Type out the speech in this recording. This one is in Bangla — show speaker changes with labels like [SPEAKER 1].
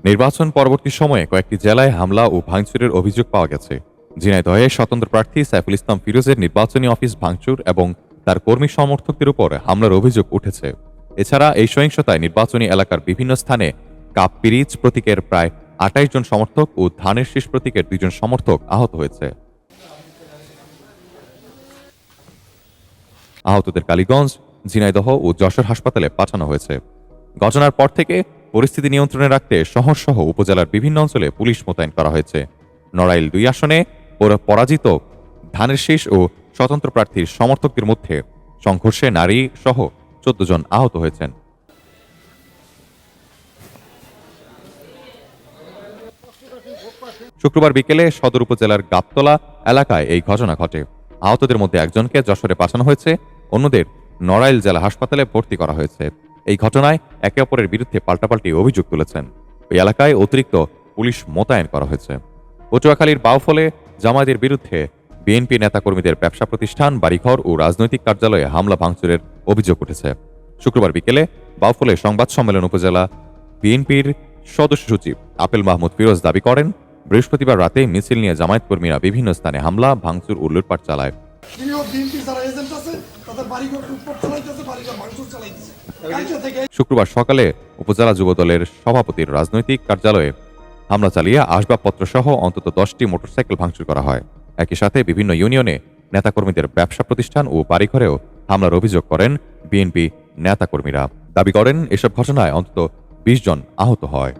[SPEAKER 1] নির্বাচন পরবর্তী সময়ে কয়েকটি জেলায় হামলা ও ভাঙচুরের অভিযোগ পাওয়া গেছে। ঝিনাইদহে স্বতন্ত্র প্রার্থী সাইফুল ইসলাম ফিরোজের নির্বাচনী অফিস ভাঙচুর এবং তার কর্মী সমর্থকদের উপর হামলার অভিযোগ উঠেছে। এছাড়া এই সহিংসতায় নির্বাচনী এলাকার বিভিন্ন স্থানে কাপ পিরিচ প্রতীকের প্রায় ২৮ জন সমর্থক ও ধানের শীষ প্রতীকের ২ জন সমর্থক আহত হয়েছে। আহতদের কালীগঞ্জ, ঝিনাইদহ ও যশোর হাসপাতালে পাঠানো হয়েছে। ঘটনার পর থেকে পরিস্থিতি নিয়ন্ত্রণে রাখতে শহরসহ উপজেলার বিভিন্ন অঞ্চলে পুলিশ মোতায়েন করা হয়েছে। নড়াইল ২ আসনে পরাজিত ধানের শীষ ও স্বতন্ত্র প্রার্থীর সমর্থকদের মধ্যে সংঘর্ষে নারী সহ ১৪ জন আহত হয়েছেন। শুক্রবার বিকেলে সদর উপজেলার গাবতলা এলাকায় এই ঘটনা ঘটে। আহতদের মধ্যে একজনকে যশোরে পাঠানো হয়েছে, অন্যদের নড়াইল জেলা হাসপাতালে ভর্তি করা হয়েছে। এই ঘটনায় একে অপরের বিরুদ্ধে পাল্টাপাল্টি অভিযোগ তুলেছেন। ওই এলাকায় অতিরিক্ত পুলিশ মোতায়েন করা হয়েছে। পটুয়াখালীর বাউফলে জামায়াতের বিরুদ্ধে বিএনপি নেতাকর্মীদের ব্যবসা প্রতিষ্ঠান, বাড়িঘর ও রাজনৈতিক কার্যালয়ে হামলা ভাঙচুরের অভিযোগ উঠেছে। শুক্রবার বিকেলে বাউফলে সংবাদ সম্মেলন উপজেলা বিএনপির সদস্য সচিব আপেল মাহমুদ ফিরোজ দাবি করেন, বৃহস্পতিবার রাতে মিছিল নিয়ে জামায়াত কর্মীরা বিভিন্ন স্থানে হামলা, ভাঙচুর ও লুটপাট চালায়। শুক্রবার সকালে উপজেলা যুবদলের সভাপতির রাজনৈতিক কার্যালয়ে হামলা চালিয়ে আসবাবপত্র সহ অন্তত ১০টি মোটরসাইকেল ভাঙচুর করা হয়। একই সাথে বিভিন্ন ইউনিয়নে নেতাকর্মীদের ব্যবসা প্রতিষ্ঠান ও বাড়িঘরেও হামলার অভিযোগ করেন বিএনপি নেতাকর্মীরা। দাবি করেন, এসব ঘটনায় অন্তত ২০ জন আহত হয়।